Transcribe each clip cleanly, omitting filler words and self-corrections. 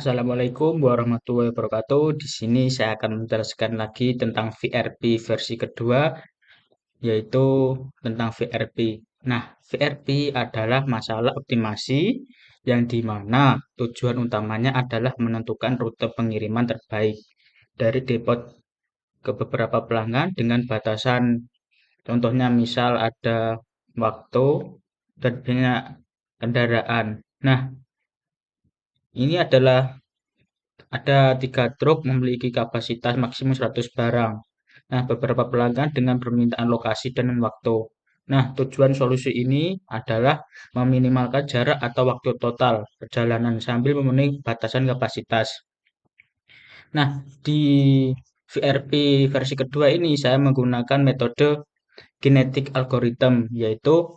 Assalamualaikum warahmatullahi wabarakatuh. Di sini saya akan menjelaskan lagi tentang VRP versi kedua, yaitu tentang VRP. Nah, VRP adalah masalah optimasi yang dimana tujuan utamanya adalah menentukan rute pengiriman terbaik dari depot ke beberapa pelanggan dengan batasan. Contohnya misal ada waktu dan banyak kendaraan. Nah, ini adalah ada 3 truk memiliki kapasitas maksimum 100 barang. Nah, beberapa pelanggan dengan permintaan lokasi dan waktu. Nah, tujuan solusi ini adalah meminimalkan jarak atau waktu total perjalanan sambil memenuhi batasan kapasitas. Nah, di VRP versi kedua ini saya menggunakan metode kinetic algorithm, yaitu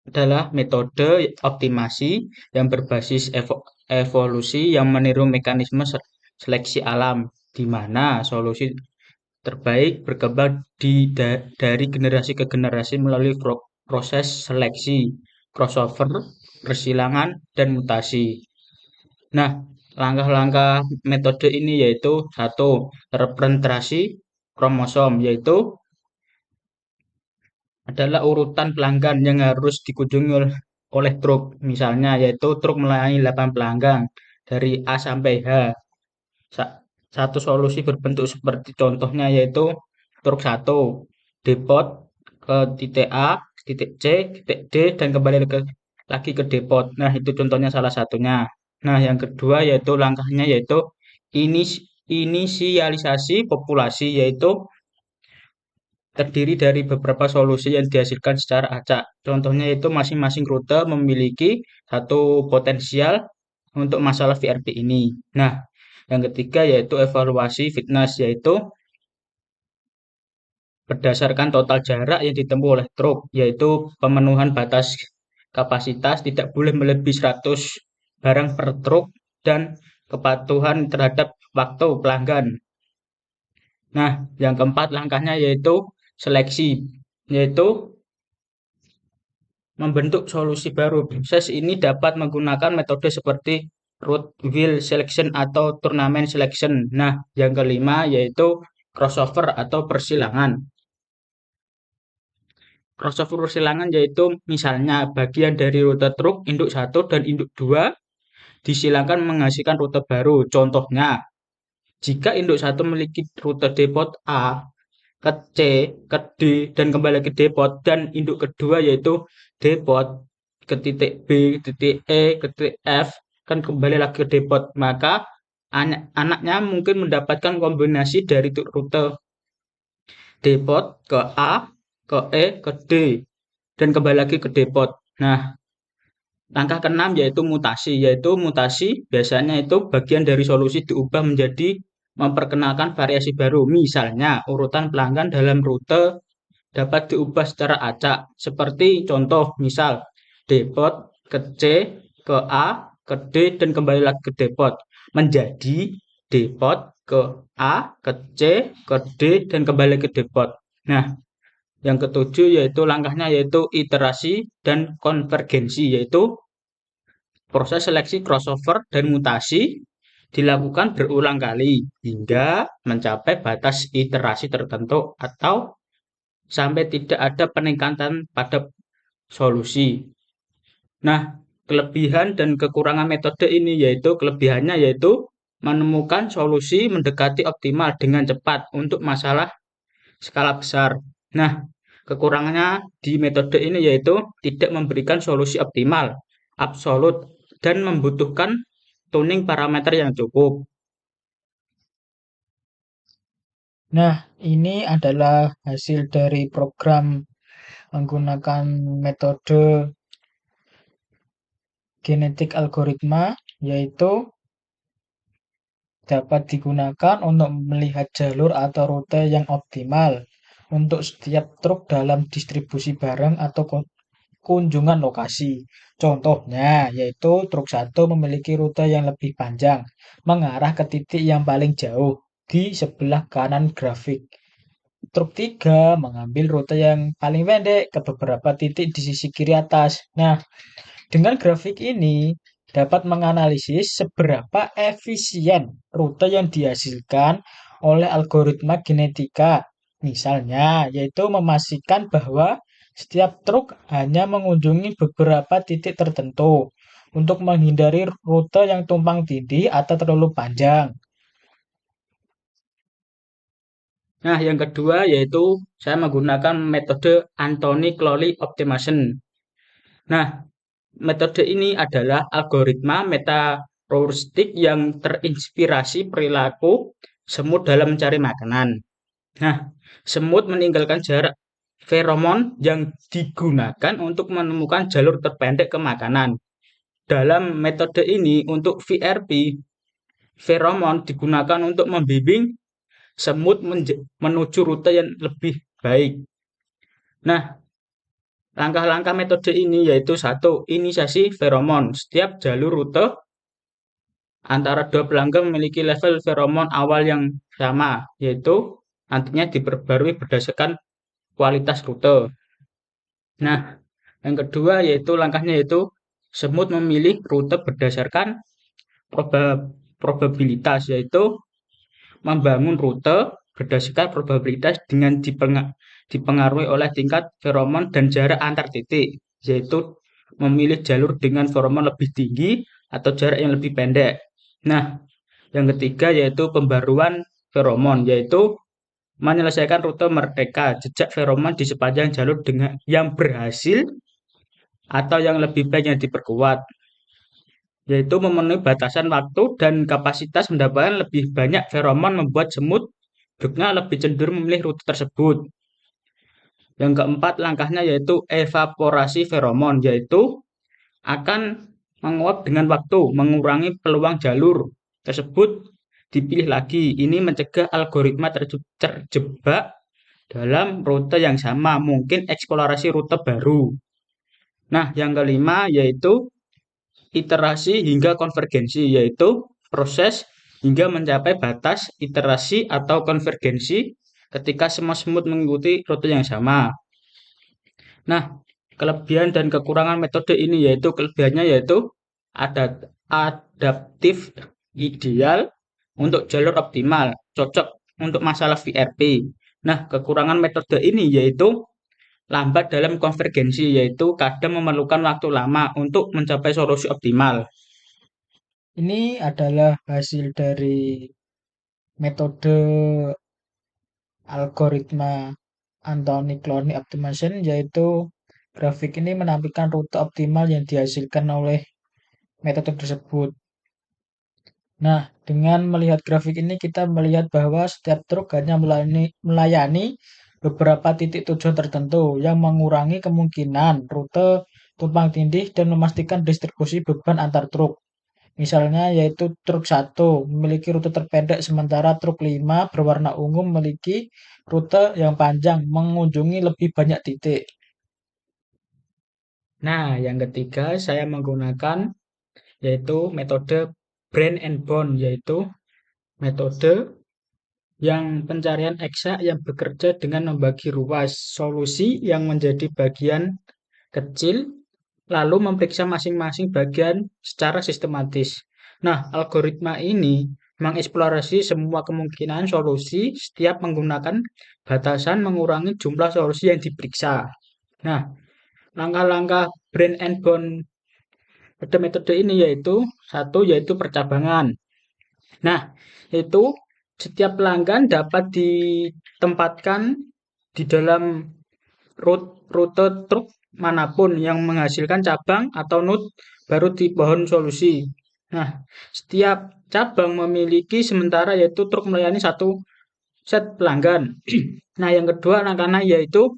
adalah metode optimasi yang berbasis evolusi yang meniru mekanisme seleksi alam, di mana solusi terbaik berkembang dari generasi ke generasi melalui proses seleksi, crossover, persilangan, dan mutasi. Nah, langkah-langkah metode ini yaitu satu, representasi kromosom, yaitu adalah urutan pelanggan yang harus dikunjungi oleh truk. Misalnya, yaitu truk melayani 8 pelanggan dari A sampai H. Satu solusi berbentuk seperti contohnya yaitu truk 1, depot ke titik A, titik C, titik D, dan kembali lagi ke depot. Nah, itu contohnya salah satunya. Nah, yang kedua yaitu langkahnya yaitu inisialisasi populasi, yaitu terdiri dari beberapa solusi yang dihasilkan secara acak. Contohnya itu masing-masing rute memiliki satu potensial untuk masalah VRP ini. Nah, yang ketiga yaitu evaluasi fitness, yaitu berdasarkan total jarak yang ditempuh oleh truk, yaitu pemenuhan batas kapasitas tidak boleh melebihi 100 barang per truk dan kepatuhan terhadap waktu pelanggan. Nah, yang keempat langkahnya yaitu seleksi, yaitu membentuk solusi baru. Proses ini dapat menggunakan metode seperti route wheel selection atau turnamen selection. Nah, yang kelima yaitu crossover atau persilangan. Crossover persilangan yaitu misalnya bagian dari rute truk induk 1 dan induk 2 disilangkan menghasilkan rute baru. Contohnya, jika induk 1 memiliki rute depot A ke C, ke D, dan kembali ke depot, dan induk kedua yaitu depot ke titik B, titik E, ke titik F, kan kembali lagi ke depot, maka anaknya mungkin mendapatkan kombinasi dari rute depot ke A, ke E, ke D, dan kembali lagi ke depot. Nah, langkah keenam yaitu mutasi. Yaitu mutasi biasanya itu bagian dari solusi diubah menjadi memperkenalkan variasi baru. Misalnya, urutan pelanggan dalam rute dapat diubah secara acak. Seperti contoh, misal depot ke C, ke A, ke D, dan kembali lagi ke depot. Menjadi depot ke A, ke C, ke D, dan kembali ke depot. Nah, yang ketujuh yaitu langkahnya yaitu iterasi dan konvergensi, yaitu proses seleksi crossover dan mutasi dilakukan berulang kali hingga mencapai batas iterasi tertentu atau sampai tidak ada peningkatan pada solusi. Nah, kelebihan dan kekurangan metode ini yaitu kelebihannya yaitu menemukan solusi mendekati optimal dengan cepat untuk masalah skala besar. Nah, kekurangannya di metode ini yaitu tidak memberikan solusi optimal, absolut, dan membutuhkan tuning parameter yang cukup. Nah, ini adalah hasil dari program menggunakan metode genetik algoritma, yaitu dapat digunakan untuk melihat jalur atau rute yang optimal untuk setiap truk dalam distribusi barang atau kunjungan lokasi. Contohnya, yaitu truk 1 memiliki rute yang lebih panjang, mengarah ke titik yang paling jauh di sebelah kanan grafik. Truk 3 mengambil rute yang paling pendek ke beberapa titik di sisi kiri atas. Nah, dengan grafik ini, dapat menganalisis seberapa efisien rute yang dihasilkan oleh algoritma genetika. Misalnya, yaitu memastikan bahwa setiap truk hanya mengunjungi beberapa titik tertentu untuk menghindari rute yang tumpang tindih atau terlalu panjang. Nah, yang kedua yaitu saya menggunakan metode Anthony-Clowley Optimization. Nah, metode ini adalah algoritma meta-heuristik yang terinspirasi perilaku semut dalam mencari makanan. Nah, semut meninggalkan jarak feromon yang digunakan untuk menemukan jalur terpendek ke makanan. Dalam metode ini untuk VRP, feromon digunakan untuk membimbing semut menuju rute yang lebih baik. Nah, langkah-langkah metode ini yaitu satu, inisiasi feromon. Setiap jalur rute antara dua pelanggan memiliki level feromon awal yang sama, yaitu nantinya diperbarui berdasarkan kualitas rute. Nah, yang kedua yaitu langkahnya yaitu semut memilih rute berdasarkan probabilitas, yaitu membangun rute berdasarkan probabilitas dengan dipengaruhi oleh tingkat feromon dan jarak antar titik, yaitu memilih jalur dengan feromon lebih tinggi atau jarak yang lebih pendek. Nah, yang ketiga yaitu pembaruan feromon, yaitu menyelesaikan rute mereka jejak feromon di sepanjang jalur dengan yang berhasil atau yang lebih baik yang diperkuat, yaitu memenuhi batasan waktu dan kapasitas mendapatkan lebih banyak feromon membuat semut truknya lebih cenderung memilih rute tersebut. Yang keempat langkahnya yaitu evaporasi feromon, yaitu akan menguap dengan waktu, mengurangi peluang jalur tersebut dipilih lagi. Ini mencegah algoritma terjebak dalam rute yang sama, mungkin eksplorasi rute baru. Nah, yang kelima yaitu iterasi hingga konvergensi, yaitu proses hingga mencapai batas iterasi atau konvergensi ketika semua semut mengikuti rute yang sama. Nah, kelebihan dan kekurangan metode ini yaitu kelebihannya yaitu adaptif ideal untuk jalur optimal, cocok untuk masalah VRP. Nah, kekurangan metode ini yaitu lambat dalam konvergensi, yaitu kadang memerlukan waktu lama untuk mencapai solusi optimal. Ini adalah hasil dari metode algoritma Anthony-Clowley Optimization, yaitu grafik ini menampilkan rute optimal yang dihasilkan oleh metode tersebut. Nah, dengan melihat grafik ini kita melihat bahwa setiap truk hanya melayani beberapa titik tujuan tertentu yang mengurangi kemungkinan rute tumpang tindih dan memastikan distribusi beban antar truk. Misalnya yaitu truk 1 memiliki rute terpendek sementara truk 5 berwarna ungu memiliki rute yang panjang mengunjungi lebih banyak titik. Nah, yang ketiga saya menggunakan yaitu metode Brain and Bone, yaitu metode yang pencarian eksak yang bekerja dengan membagi ruas solusi yang menjadi bagian kecil lalu memeriksa masing-masing bagian secara sistematis. Nah, algoritma ini mengeksplorasi semua kemungkinan solusi setiap menggunakan batasan mengurangi jumlah solusi yang diperiksa. Nah, langkah-langkah Brain and Bone pada metode ini yaitu satu yaitu percabangan. Nah, itu setiap pelanggan dapat ditempatkan di dalam rute truk manapun yang menghasilkan cabang atau node baru di pohon solusi. Nah, setiap cabang memiliki sementara yaitu truk melayani satu set pelanggan. Nah, yang kedua langkahnya yaitu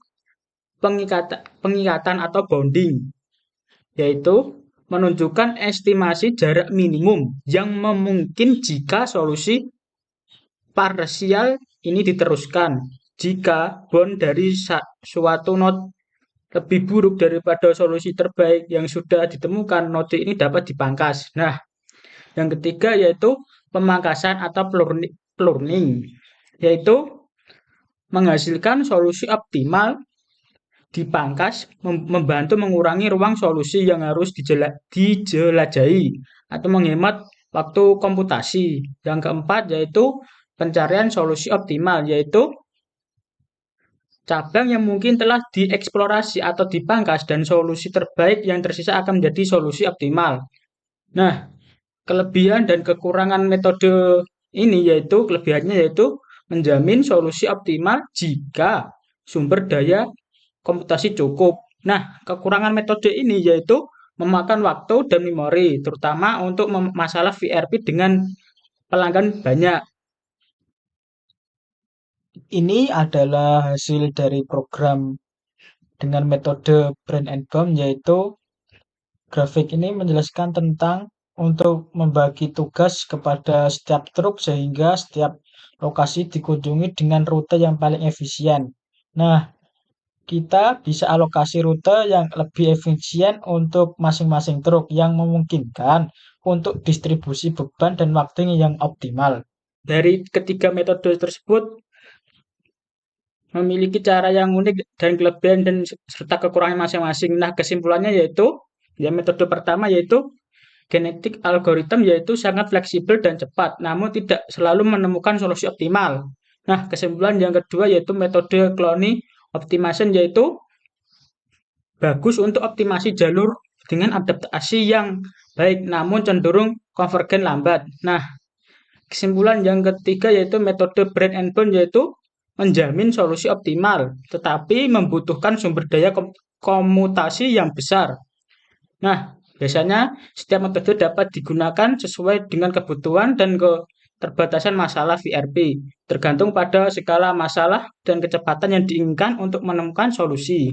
pengikatan atau bounding, yaitu menunjukkan estimasi jarak minimum yang memungkinkan jika solusi parsial ini diteruskan. Jika bound dari suatu node lebih buruk daripada solusi terbaik yang sudah ditemukan, node ini dapat dipangkas. Nah, yang ketiga yaitu pemangkasan atau pruning, yaitu menghasilkan solusi optimal dipangkas membantu mengurangi ruang solusi yang harus dijelajahi atau menghemat waktu komputasi. Yang keempat yaitu pencarian solusi optimal, yaitu cabang yang mungkin telah dieksplorasi atau dipangkas dan solusi terbaik yang tersisa akan menjadi solusi optimal. Nah, kelebihan dan kekurangan metode ini yaitu kelebihannya yaitu menjamin solusi optimal jika sumber daya komputasi cukup. Nah, kekurangan metode ini yaitu memakan waktu dan memori, terutama untuk masalah VRP dengan pelanggan banyak. Ini adalah hasil dari program dengan metode Brain and Bomb, yaitu grafik ini menjelaskan tentang untuk membagi tugas kepada setiap truk sehingga setiap lokasi dikunjungi dengan rute yang paling efisien. Nah, kita bisa alokasi rute yang lebih efisien untuk masing-masing truk yang memungkinkan untuk distribusi beban dan waktu yang optimal. Dari ketiga metode tersebut memiliki cara yang unik dan kelebihan dan serta kekurangan masing-masing. Nah, kesimpulannya yaitu metode pertama yaitu genetik algoritma yaitu sangat fleksibel dan cepat, namun tidak selalu menemukan solusi optimal. Nah, kesimpulan yang kedua yaitu metode cloning optimization yaitu bagus untuk optimasi jalur dengan adaptasi yang baik, namun cenderung konvergen lambat. Nah, kesimpulan yang ketiga yaitu metode brain and bone yaitu menjamin solusi optimal, tetapi membutuhkan sumber daya komutasi yang besar. Nah, biasanya setiap metode dapat digunakan sesuai dengan kebutuhan dan keterbatasan masalah VRP, tergantung pada skala masalah dan kecepatan yang diinginkan untuk menemukan solusi.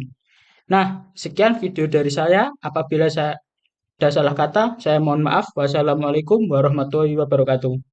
Nah, sekian video dari saya. Apabila saya ada salah kata, saya mohon maaf. Wassalamualaikum warahmatullahi wabarakatuh.